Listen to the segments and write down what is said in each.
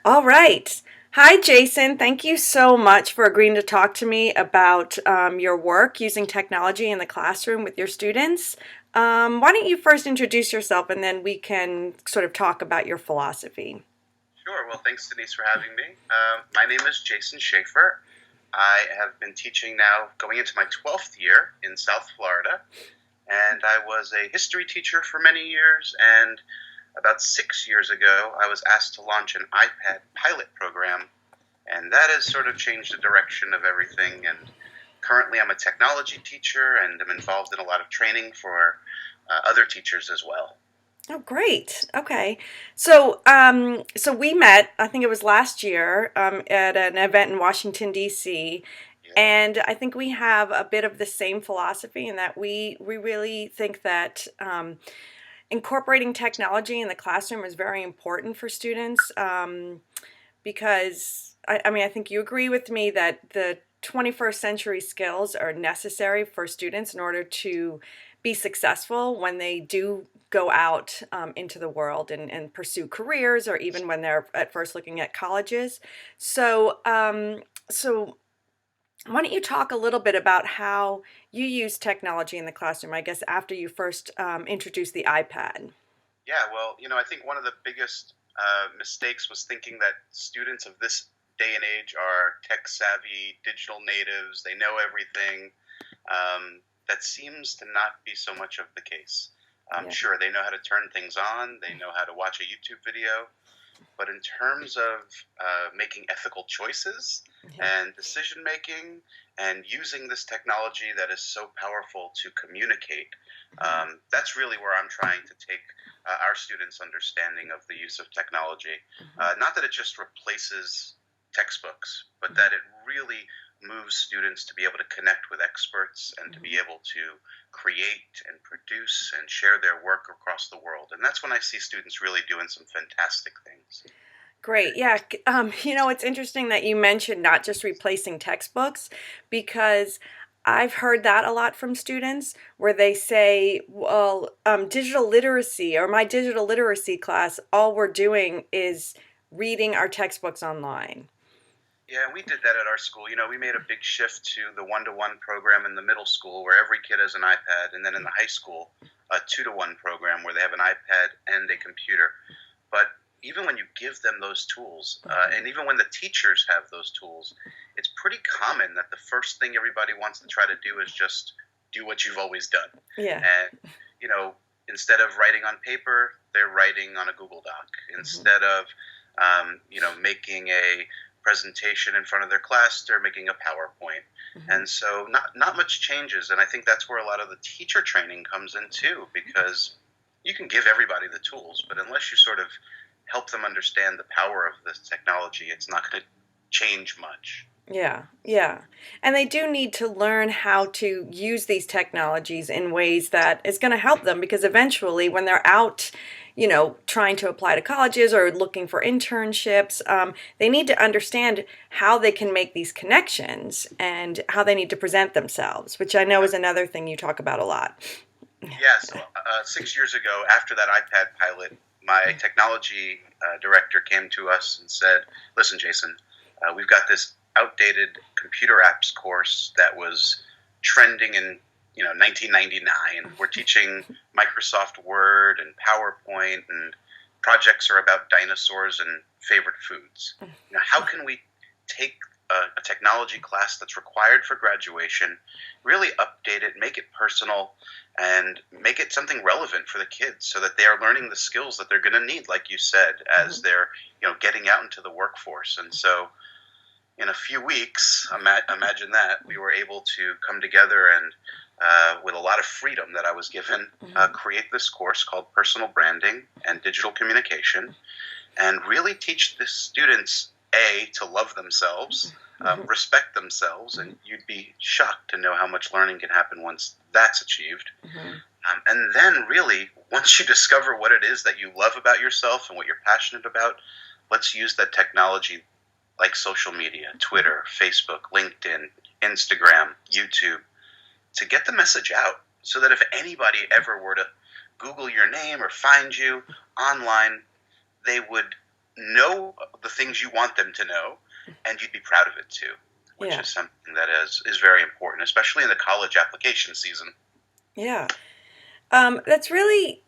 All right. Hi, Jason. Thank you so much for agreeing to talk to me about your work using technology in the classroom with your students. Why don't you first introduce yourself and then we can sort of talk about your philosophy? Sure. Well, thanks, Denise, for having me. My name is Jason Shaffer. I have been teaching now going into my 12th year in South Florida, and I was a history teacher for many years. And about 6 years ago, I was asked to launch an iPad pilot program, and that has sort of changed the direction of everything. And currently, I'm a technology teacher, and I'm involved in a lot of training for other teachers as well. Oh, great. Okay. So we met, I think it was last year, at an event in Washington, D.C. Yeah. And I think we have a bit of the same philosophy in that we really think that incorporating technology in the classroom is very important for students because I mean, I think you agree with me that the 21st century skills are necessary for students in order to be successful when they do go out into the world and pursue careers or even when they're at first looking at colleges. So why don't you talk a little bit about how you use technology in the classroom, I guess, after you first introduced the iPad? Yeah, well, I think one of the biggest mistakes was thinking that students of this day and age are tech savvy, digital natives, they know everything. That seems to not be so much of the case. Yeah. Sure, they know how to turn things on, they know how to watch a YouTube video, but in terms of making ethical choices Yeah. and decision making and using this technology that is so powerful to communicate, that's really where I'm trying to take our students' understanding of the use of technology. Mhm. Not that it just replaces textbooks, but Mhm. that it really moves students to be able to connect with experts and to be Mhm. able to create and produce and share their work across the world. And that's when I see students really doing some fantastic things. Great. Yeah. It's interesting that you mentioned not just replacing textbooks because I've heard that a lot from students where they say, well, digital literacy or my digital literacy class, all we're doing is reading our textbooks online. Yeah, we did that at our school. We made a big shift to the one-to-one program in the middle school where every kid has an iPad, and then in the high school, a two-to-one program where they have an iPad and a computer. But even when you give them those tools, and even when the teachers have those tools, it's pretty common that the first thing everybody wants to try to do is just do what you've always done. Yeah. And, you know, instead of writing on paper, they're writing on a Google Doc. Mhm. Instead of, making a presentation in front of their class, they're making a PowerPoint. Mhm. And so not much changes. And I think that's where a lot of the teacher training comes in too, because you can give everybody the tools, but unless you sort of help them understand the power of this technology, it's not going to change much. Yeah, yeah. And they do need to learn how to use these technologies in ways that is going to help them because eventually when they're out, trying to apply to colleges or looking for internships, they need to understand how they can make these connections and how they need to present themselves, which I know is another thing you talk about a lot. Yeah, so 6 years ago, after that iPad pilot, my technology director came to us and said, "Listen, Jason, we've got this outdated computer apps course that was trending in 1999. We're teaching Microsoft Word and PowerPoint, and projects are about dinosaurs and favorite foods. How can we take a technology class that's required for graduation, really update it, make it personal, and make it something relevant for the kids so that they are learning the skills that they're going to need, like you said, as they're getting out into the workforce." And so in a few weeks, imagine that, we were able to come together and with a lot of freedom that I was given, create this course called Personal Branding and Digital Communication, and really teach the students to love themselves, respect themselves, and you'd be shocked to know how much learning can happen once that's achieved. And then, really, once you discover what it is that you love about yourself and what you're passionate about, let's use that technology like social media, Twitter, Facebook, LinkedIn, Instagram, YouTube, to get the message out so that if anybody ever were to Google your name or find you online, they would know the things you want them to know, and you'd be proud of it too, which Yeah. is something that is very important, especially in the college application season. Yeah. That's really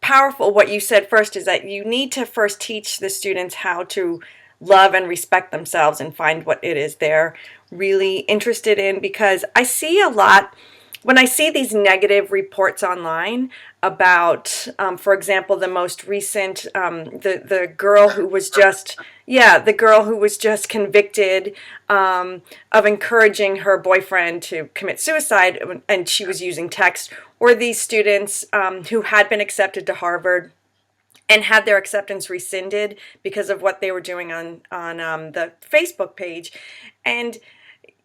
powerful. What you said first is that you need to first teach the students how to love and respect themselves and find what it is they're really interested in. Because I see a lot when I see these negative reports online about, for example, the most recent, the girl who was just, yeah, the girl who was just convicted of encouraging her boyfriend to commit suicide, and she was using text, or these students who had been accepted to Harvard and had their acceptance rescinded because of what they were doing on the Facebook page. And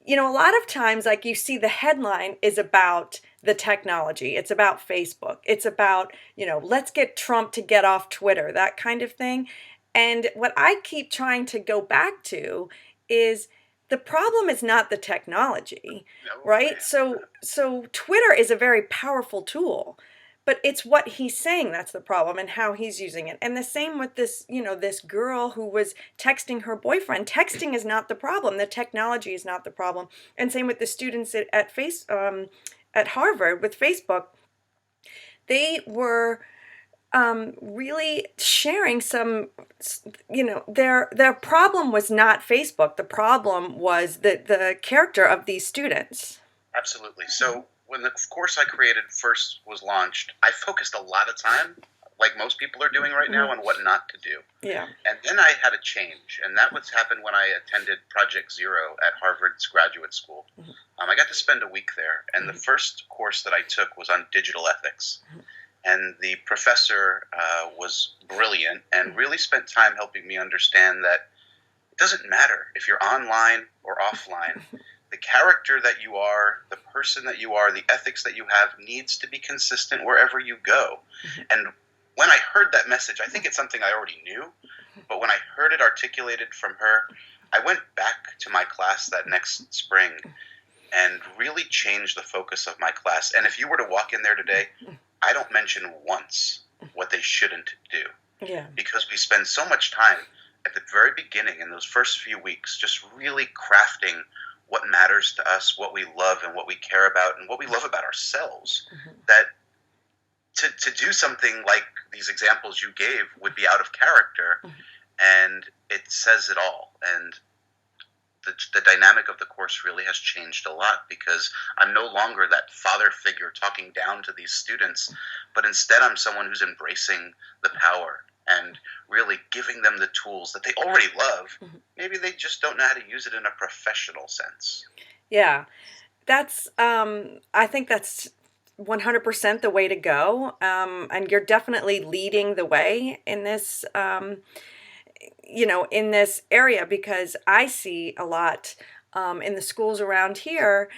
a lot of times, like, you see the headline is about the technology. It's about Facebook. It's about, let's get Trump to get off Twitter, that kind of thing. And what I keep trying to go back to is the problem is not the technology, No, right? So Twitter is a very powerful tool, but it's what he's saying that's the problem and how he's using it. And the same with this girl who was texting her boyfriend. Texting is not the problem. The technology is not the problem. And same with the students at Harvard with Facebook. They were really sharing some, their problem was not Facebook. The problem was the character of these students. absolutely. So when the course I created first was launched, I focused a lot of time, like most people are doing right now, on what not to do. Yeah. And then I had a change, and that was happened when I attended Project Zero at Harvard's graduate school. I got to spend a week there, and the first course that I took was on digital ethics. And the professor was brilliant and really spent time helping me understand that it doesn't matter if you're online or offline. The character that you are, the person that you are, the ethics that you have needs to be consistent wherever you go. And when I heard that message, I think it's something I already knew, but when I heard it articulated from her, I went back to my class that next spring and really changed the focus of my class. And if you were to walk in there today, I don't mention once what they shouldn't do. Yeah. Because we spend so much time at the very beginning in those first few weeks just really crafting what matters to us, what we love and what we care about, and what we love about ourselves, that to do something like these examples you gave would be out of character, and it says it all. And the dynamic of the course really has changed a lot, because I'm no longer that father figure talking down to these students, but instead I'm someone who's embracing the power and really giving them the tools that they already love. Maybe they just don't know how to use it in a professional sense. Yeah. That's I think that's 100% the way to go. And you're definitely leading the way in this in this area, because I see a lot in the schools around here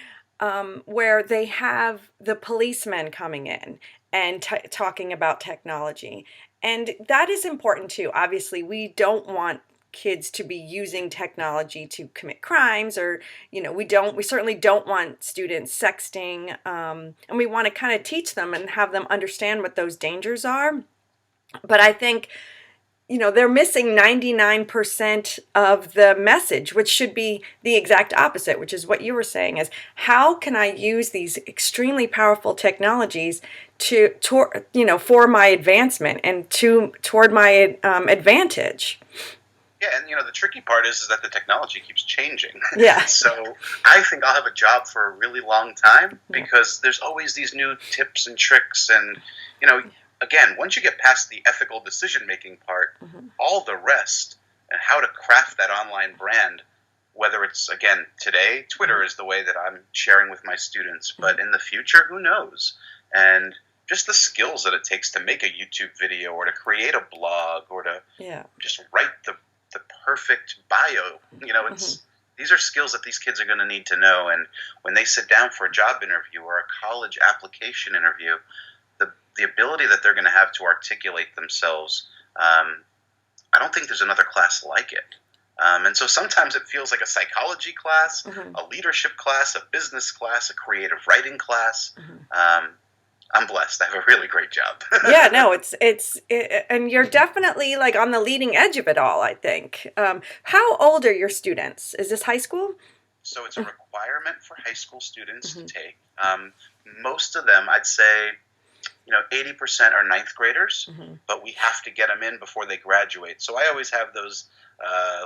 where they have the policemen coming in and talking about technology. And that is important too. Obviously, we don't want kids to be using technology to commit crimes, or we certainly don't want students sexting, and we want to kind of teach them and have them understand what those dangers are. But I think they're missing 99% of the message, which should be the exact opposite, which is what you were saying, is how can I use these extremely powerful technologies for my advancement and toward my advantage. Yeah, and the tricky part is that the technology keeps changing. Yeah. So I think I'll have a job for a really long time, because there's always these new tips and tricks, and again, once you get past the ethical decision-making part, all the rest and how to craft that online brand, whether it's, again, today, Twitter is the way that I'm sharing with my students, but in the future, who knows? And just the skills that it takes to make a YouTube video, or to create a blog, or to just write the perfect bio. These are skills that these kids are going to need to know. And when they sit down for a job interview or a college application interview, the ability that they're going to have to articulate themselves, I don't think there's another class like it. And so sometimes it feels like a psychology class, a leadership class, a business class, a creative writing class. I'm blessed. I have a really great job. Yeah, no, and you're definitely like on the leading edge of it all, I think. How old are your students? Is this high school? So it's a requirement for high school students to Mm-hmm. take. Most of them, I'd say, 80% are ninth graders, Hmm. but we have to get them in before they graduate. So I always have those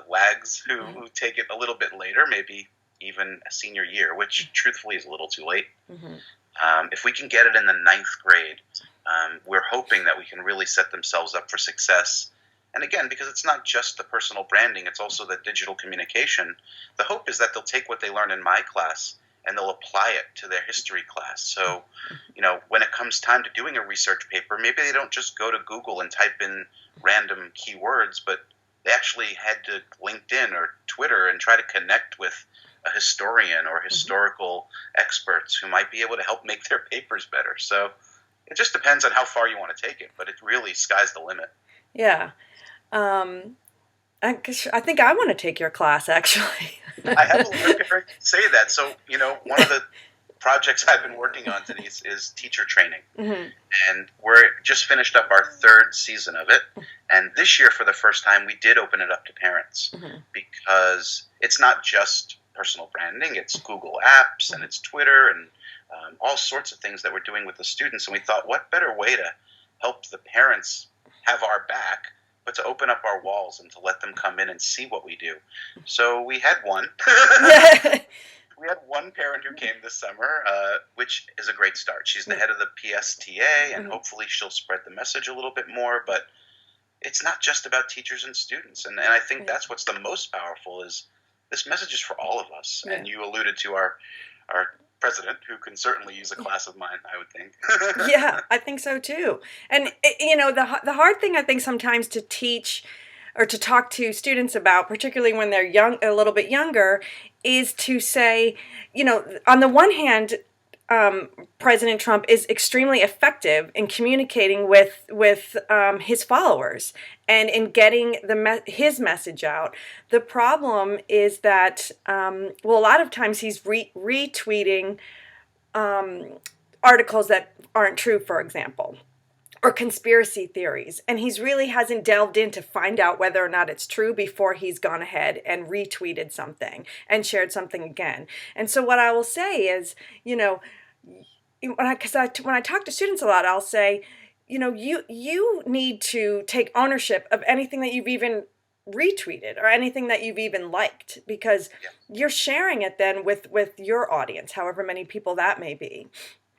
lags who take it a little bit later, maybe even a senior year, which truthfully is a little too late. Hmm. If we can get it in the ninth grade, we're hoping that we can really set themselves up for success. And again, because it's not just the personal branding, it's also the digital communication. The hope is that they'll take what they learn in my class and they'll apply it to their history class. So, when it comes time to doing a research paper, maybe they don't just go to Google and type in random keywords, but they actually head to LinkedIn or Twitter and try to connect with a historian or historical experts who might be able to help make their papers better. So it just depends on how far you want to take it, but it really sky's the limit. Yeah. Um, I think I want to take your class actually. I have a lot of parents say that. So, one of the projects I've been working on, Denise, is teacher training. Hmm. And we're just finished up our third season of it. And this year, for the first time, we did open it up to parents Hmm. because it's not just personal branding, it's Google Apps and it's Twitter and all sorts of things that we're doing with the students. And we thought, what better way to help the parents have our back, but to open up our walls and to let them come in and see what we do. So we had one. We had one parent who came this summer, which is a great start. She's the head of the PSTA, and hopefully she'll spread the message a little bit more. But it's not just about teachers and students. And I think that's what's the most powerful is this message is for all of us. Yeah. And you alluded to our president, who can certainly use a class of mine, I would think. Yeah, I think so too. And the hard thing I think sometimes to teach or to talk to students about, particularly when they're young, a little bit younger, is to say, on the one hand, President Trump is extremely effective in communicating with his followers and in getting his message out. The problem is that a lot of times he's retweeting articles that aren't true, for example, or conspiracy theories, and he's really hasn't delved in to find out whether or not it's true before he's gone ahead and retweeted something and shared something again. And so what I will say is, when I talk to students a lot, I'll say, you need to take ownership of anything that you've even retweeted or anything that you've even liked, because you're sharing it then with your audience, however many people that may be.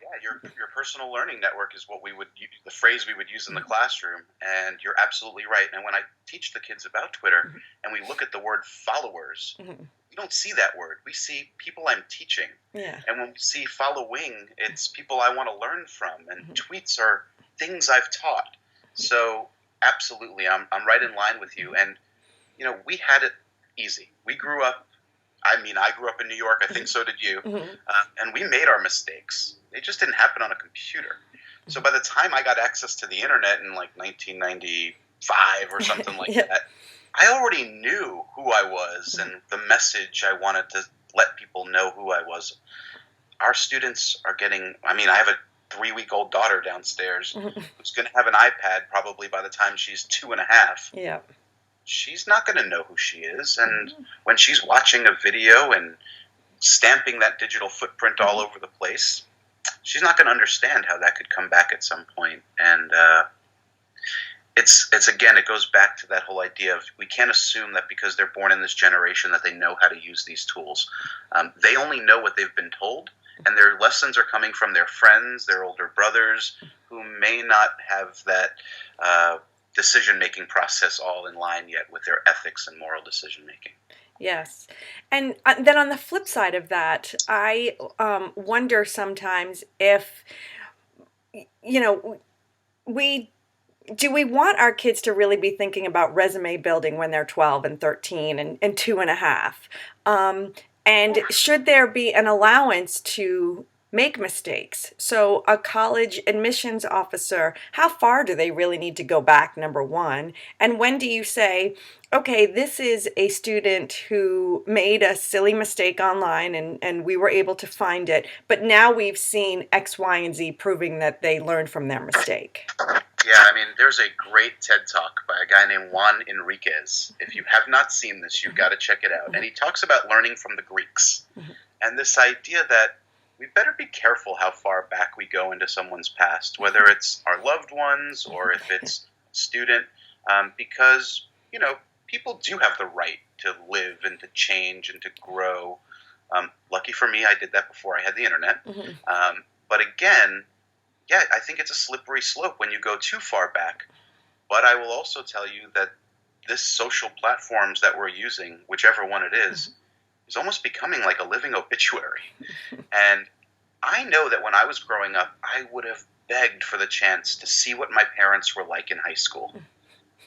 Yeah, your personal learning network is what the phrase we would use in the classroom, and you're absolutely right. And when I teach the kids about Twitter and we look at the word followers, we don't see that word. We see people I'm teaching. Yeah. And when we see following, it's people I want to learn from, and tweets are things I've taught. So absolutely, I'm right in line with you. And we had it easy. We grew up. I grew up in New York. I think so did you. And we made our mistakes. They just didn't happen on a computer. So by the time I got access to the internet in like 1995 or something like that, I already knew who I was and the message I wanted to let people know who I was. Our students are getting, I have a 3-week-old daughter downstairs who's going to have an iPad probably by the time she's 2.5. Yeah. She's not going to know who she is. And when she's watching a video and stamping that digital footprint all over the place, she's not going to understand how that could come back at some point. And it's again, it goes back to that whole idea of we can't assume that because they're born in this generation that they know how to use these tools. They only know what they've been told, and their lessons are coming from their friends, their older brothers, who may not have that decision-making process all in line yet with their ethics and moral decision-making. Yes. And then on the flip side of that, I wonder sometimes if, we want our kids to really be thinking about resume building when they're 12 and 13 and 2.5? And should there be an allowance to make mistakes. So, a college admissions officer, how far do they really need to go back, number one? And when do you say, okay, this is a student who made a silly mistake online and we were able to find it, but now we've seen X, Y, and Z proving that they learned from their mistake? Yeah, I mean, there's a great TED Talk by a guy named Juan Enriquez. If you have not seen this, you've got to check it out. And he talks about learning from the Greeks and this idea that we better be careful how far back we go into someone's past, whether it's our loved ones or if it's a student, because, people do have the right to live and to change and to grow. Lucky for me, I did that before I had the internet. But again, yeah, I think it's a slippery slope when you go too far back. But I will also tell you that this social platforms that we're using, whichever one it is almost becoming like a living obituary. And I know that when I was growing up, I would have begged for the chance to see what my parents were like in high school.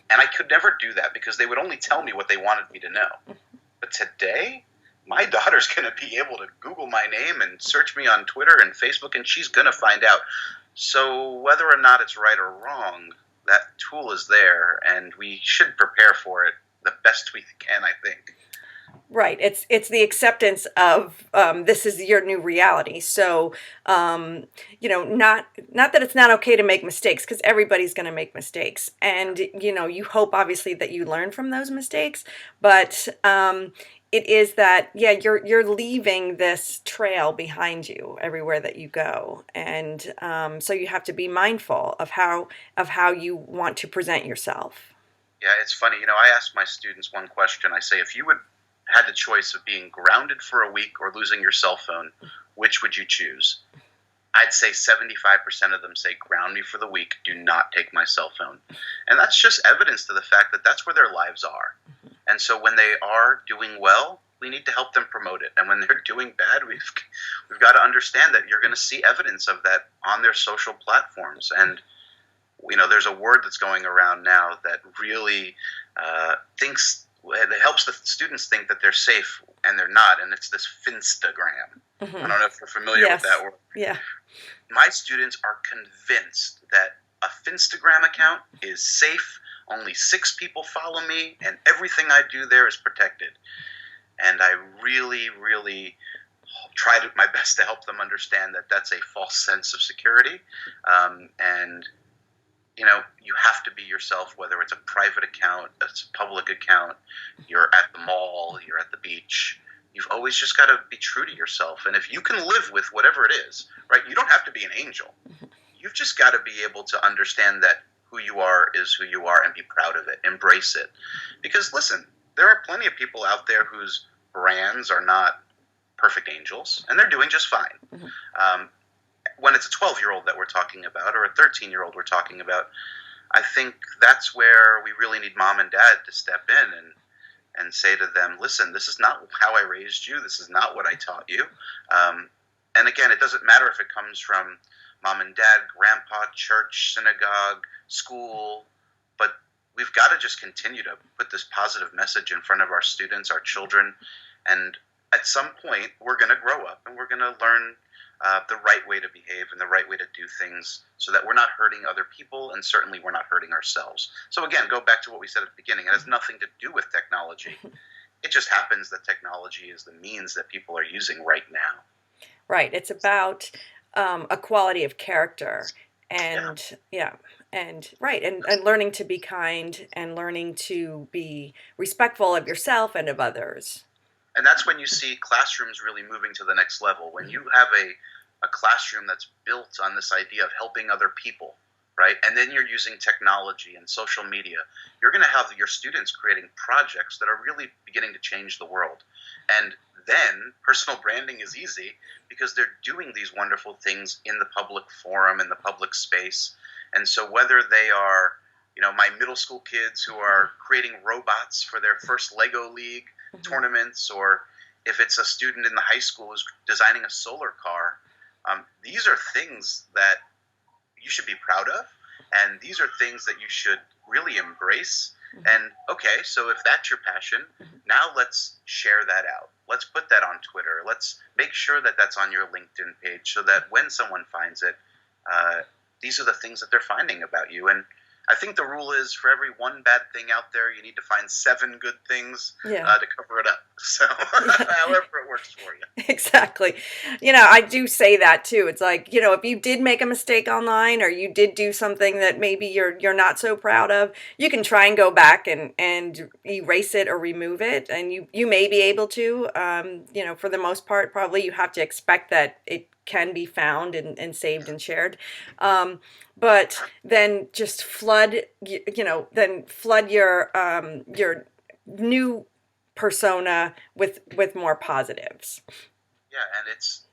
And I could never do that because they would only tell me what they wanted me to know. But today, my daughter's going to be able to Google my name and search me on Twitter and Facebook, and she's going to find out. So whether or not it's right or wrong, that tool is there, and we should prepare for it the best we can, I think. Right. It's the acceptance of this is your new reality. So not that it's not okay to make mistakes, because everybody's going to make mistakes, and you hope obviously that you learn from those mistakes. But it is that, yeah, you're leaving this trail behind you everywhere that you go, and so you have to be mindful of how you want to present yourself. Yeah, it's funny. I ask my students one question. I say, if you had the choice of being grounded for a week or losing your cell phone, which would you choose? I'd say 75% of them say, ground me for the week, do not take my cell phone. And that's just evidence to the fact that that's where their lives are. And so when they are doing well, we need to help them promote it. And when they're doing bad, we've got to understand that you're going to see evidence of that on their social platforms. And there's a word that's going around now that really it helps the students think that they're safe, and they're not, and it's this Finstagram. I don't know if you're familiar with that word. Yeah. My students are convinced that a Finstagram account is safe, only 6 people follow me, and everything I do there is protected. And I really, really tried my best to help them understand that that's a false sense of security, and you have to be yourself, whether it's a private account, it's a public account, you're at the mall, you're at the beach. You've always just got to be true to yourself. And if you can live with whatever it is, right, you don't have to be an angel. You've just got to be able to understand that who you are is who you are and be proud of it, embrace it. Because listen, there are plenty of people out there whose brands are not perfect angels, and they're doing just fine. When it's a 12-year-old that we're talking about, or a 13-year-old we're talking about, I think that's where we really need mom and dad to step in and say to them, listen, this is not how I raised you. This is not what I taught you. And again, it doesn't matter if it comes from mom and dad, grandpa, church, synagogue, school, but we've got to just continue to put this positive message in front of our students, our children, and at some point, we're going to grow up and we're going to learn the right way to behave and the right way to do things so that we're not hurting other people, and certainly we're not hurting ourselves. So again, go back to what we said at the beginning. It has nothing to do with technology. It just happens that technology is the means that people are using right now. Right. It's about a quality of character, and and learning to be kind and learning to be respectful of yourself and of others. And that's when you see classrooms really moving to the next level. When you have a classroom that's built on this idea of helping other people, right? And then you're using technology and social media, you're going to have your students creating projects that are really beginning to change the world. And then personal branding is easy because they're doing these wonderful things in the public forum, in the public space. And so whether they are, my middle school kids who are creating robots for their first Lego League tournaments, or if it's a student in the high school who's designing a solar car, these are things that you should be proud of, and these are things that you should really embrace. And okay, so if that's your passion, now let's share that out. Let's put that on Twitter. Let's make sure that that's on your LinkedIn page so that when someone finds it, uh, these are the things that they're finding about you. And I think the rule is for every one bad thing out there, you need to find 7 good things Yeah. to cover it up. So, Yeah. however it works for you. Exactly. I do say that too. It's like, if you did make a mistake online or you did do something that maybe you're not so proud of, you can try and go back and erase it or remove it. And you may be able to, for the most part, probably you have to expect that it can be found and saved and shared. But then just flood your new persona with more positives. Yeah, and it's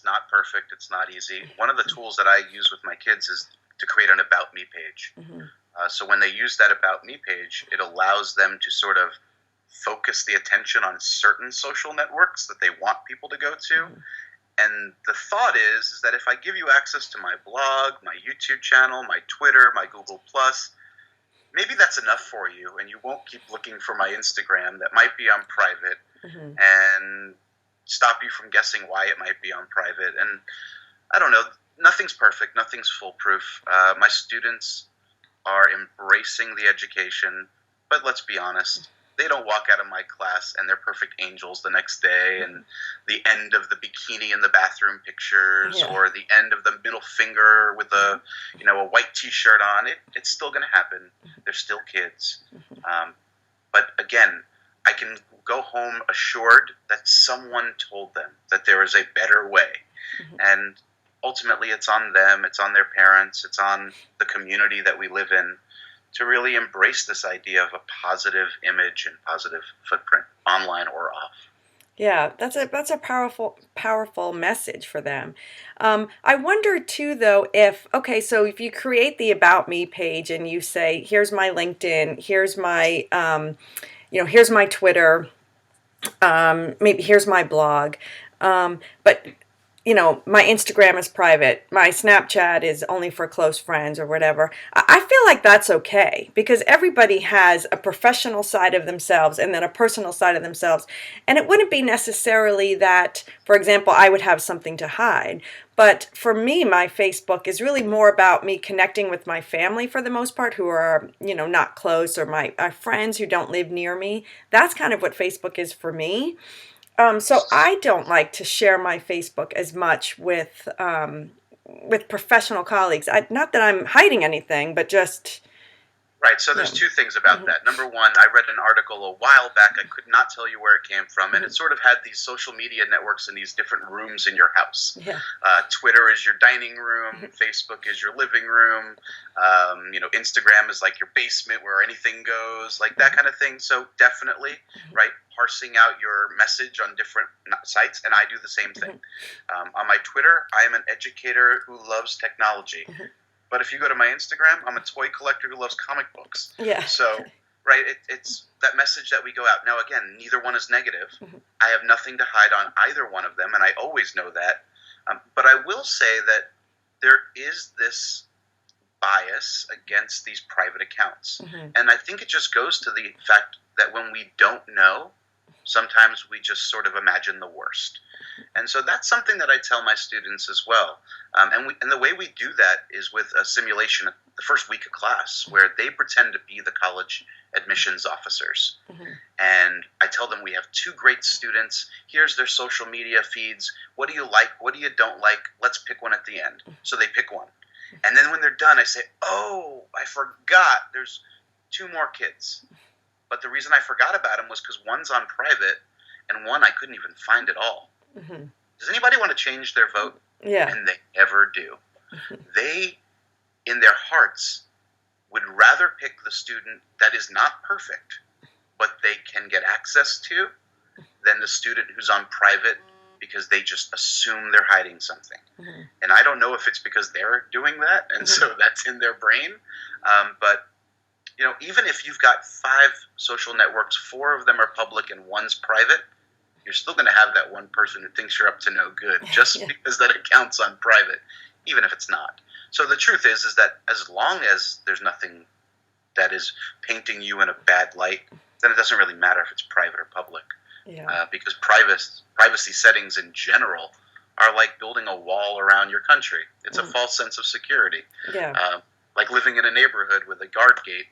not perfect. It's not easy. One of the tools that I use with my kids is to create an About Me page. Mm-hmm. So when they use that About Me page, it allows them to sort of focus the attention on certain social networks that they want people to go to. Mm-hmm. And the thought is that if I give you access to my blog, my YouTube channel, my Twitter, my Google Plus, maybe that's enough for you, and you won't keep looking for my Instagram that might be on private, Mm-hmm. and stop you from guessing why it might be on private. And I don't know, nothing's perfect, nothing's foolproof. My students are embracing the education, but let's be honest, they don't walk out of my class and they're perfect angels the next day, and the end of the bikini in the bathroom pictures, Yeah. or the end of the middle finger with a white t-shirt on. It's still going to happen. They're still kids. But again, I can go home assured that someone told them that there is a better way. Mm-hmm. And ultimately it's on them, it's on their parents, it's on the community that we live in to really embrace this idea of a positive image and positive footprint, online or off. Yeah, that's a powerful message for them. I wonder too, though, so if you create the About Me page and you say, here's my LinkedIn, here's my Twitter, maybe here's my blog, but my Instagram is private, my Snapchat is only for close friends or whatever. I feel like that's okay because everybody has a professional side of themselves and then a personal side of themselves. And it wouldn't be necessarily that, for example, I would have something to hide. But for me, my Facebook is really more about me connecting with my family for the most part, who are, not close, or my friends who don't live near me. That's kind of what Facebook is for me. So I don't like to share my Facebook as much with professional colleagues. Not that I'm hiding anything, but just Right, so there's 2 things about that. Number one, I read an article a while back. I could not tell you where it came from, and it sort of had these social media networks in these different rooms in your house. yeah, Twitter is your dining room, Facebook is your living room, Instagram is like your basement where anything goes, like that kind of thing. So definitely, right, parsing out your message on different sites, and I do the same thing. On my Twitter, I am an educator who loves technology. But if you go to my Instagram, I'm a toy collector who loves comic books. yeah, So, right, it's that message that we go out. Now, again, neither one is negative. I have nothing to hide on either one of them, and I always know that. But I will say that there is this bias against these private accounts. And I think it just goes to the fact that when we don't know, sometimes we just sort of imagine the worst. And so that's something that I tell my students as well. And the way we do that is with a simulation the first week of class where they pretend to be the college admissions officers. And I tell them we have 2 great students. Here's their social media feeds. What do you like? What do you don't like? Let's pick one at the end. So they pick one. And then when they're done, I say, oh, I forgot. There's 2 more kids. But the reason I forgot about them was because one's on private and one I couldn't even find at all. Does anybody want to change their vote? yeah, And they never do. They, in their hearts, would rather pick the student that is not perfect, but they can get access to, than the student who's on private because they just assume they're hiding something. And I don't know if it's because they're doing that, and so that's in their brain. But even if you've got 5 social networks, 4 of them are public and one's private, you're still going to have that one person who thinks you're up to no good just because that account's on private, even if it's not. So the truth is that as long as there's nothing that is painting you in a bad light, then it doesn't really matter if it's private or public. Yeah. Because privacy settings in general are like building a wall around your country. It's a false sense of security. Yeah. Like living in a neighborhood with a guard gate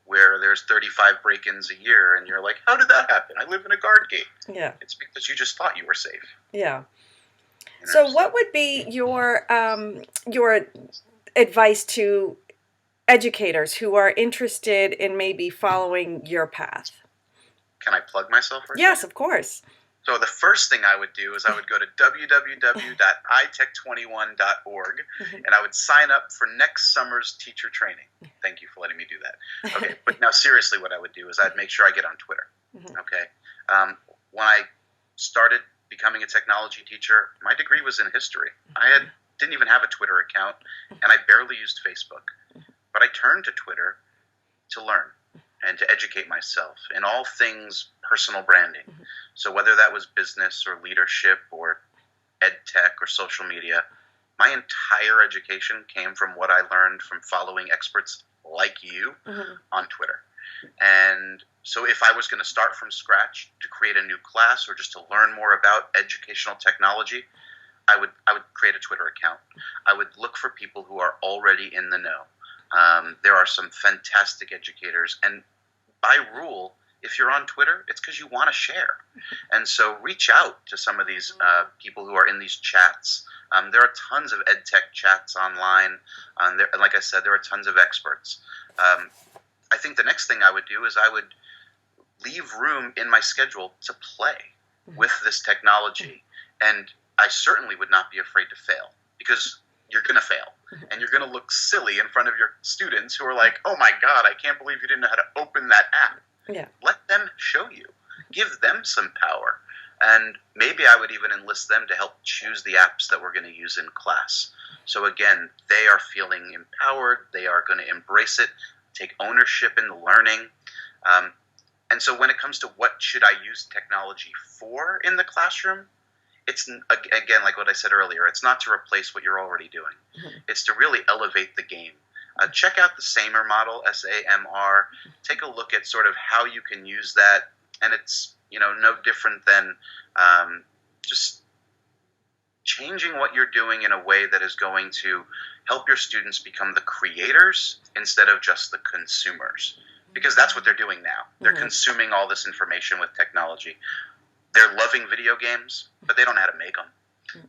where there's 35 break-ins a year, and you're like, how did that happen? I live in a guard gate. Yeah. It's because you just thought you were safe. Yeah. You know, So what would be your advice to educators who are interested in maybe following your path? Can I plug myself for a Yes, second? of course. So the first thing I would do is I would go to www.itech21.org and I would sign up for next summer's teacher training. Thank you for letting me do that. Okay, but now seriously, what I would do is I'd make sure I get on Twitter. Okay, when I started becoming a technology teacher, my degree was in history. Didn't even have a Twitter account, and I barely used Facebook. But I turned to Twitter to learn and to educate myself in all things personal branding. So whether that was business or leadership or ed tech or social media, my entire education came from what I learned from following experts like you on Twitter. And so if I was going to start from scratch to create a new class or just to learn more about educational technology, I would create a Twitter account. I would look for people who are already in the know. There are some fantastic educators, and by rule, if you're on Twitter, it's because you want to share. And so reach out to some of these people who are in these chats. There are tons of ed tech chats online. Like I said, there are tons of experts. I think the next thing I would do is I would leave room in my schedule to play with this technology. And I certainly would not be afraid to fail, because you're going to fail. And you're going to look silly in front of your students who are like, oh my God, I can't believe you didn't know how to open that app. Yeah. Let them show you. Give them some power. And maybe I would even enlist them to help choose the apps that we're going to use in class. So again, they are feeling empowered. They are going to embrace it, take ownership in the learning. And so when it comes to what should I use technology for in the classroom, it's, again, like what I said earlier, it's not to replace what you're already doing. It's to really elevate the game. Check out the SAMR model, SAMR. Take a look at sort of how you can use that. And it's, no different than just changing what you're doing in a way that is going to help your students become the creators instead of just the consumers. Because that's what they're doing now. They're consuming all this information with technology. They're loving video games, but they don't know how to make them.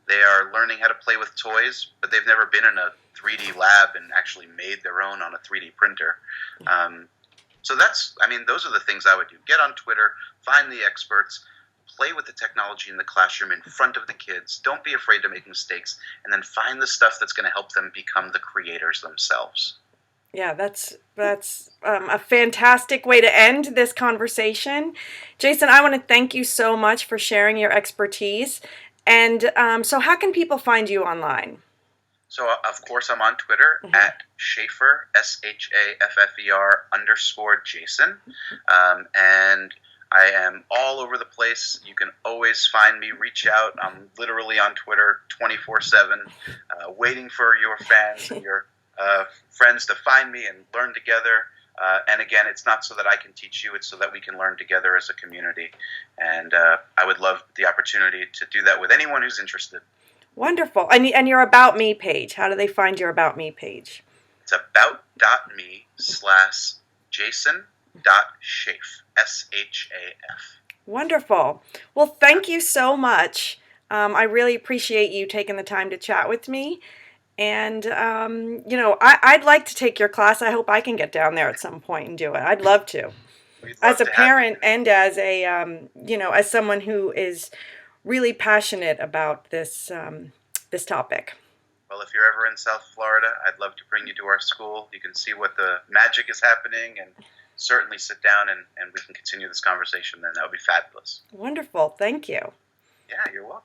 They are learning how to play with toys, but they've never been in a 3D lab and actually made their own on a 3D printer. So those are the things I would do. Get on Twitter, find the experts, play with the technology in the classroom in front of the kids. Don't be afraid to make mistakes, and then find the stuff that's going to help them become the creators themselves. Yeah, that's a fantastic way to end this conversation. Jason, I want to thank you so much for sharing your expertise. And so how can people find you online? So, of course, I'm on Twitter at Shaffer, SHAFFER_Jason. And I am all over the place. You can always find me. Reach out. I'm literally on Twitter 24/7, waiting for your fans and your friends to find me and learn together. And again, it's not so that I can teach you, it's so that we can learn together as a community. And I would love the opportunity to do that with anyone who's interested. Wonderful. And your About Me page, how do they find your About Me page? It's about.me/Jason.Shaf, SHAF. Wonderful. Well, thank you so much. I really appreciate you taking the time to chat with me. And, I'd like to take your class. I hope I can get down there at some point and do it. I'd love to. As a parent and as a, as someone who is really passionate about this topic. Well, if you're ever in South Florida, I'd love to bring you to our school. You can see what the magic is happening and certainly sit down and we can continue this conversation then. That would be fabulous. Wonderful. Thank you. Yeah, you're welcome.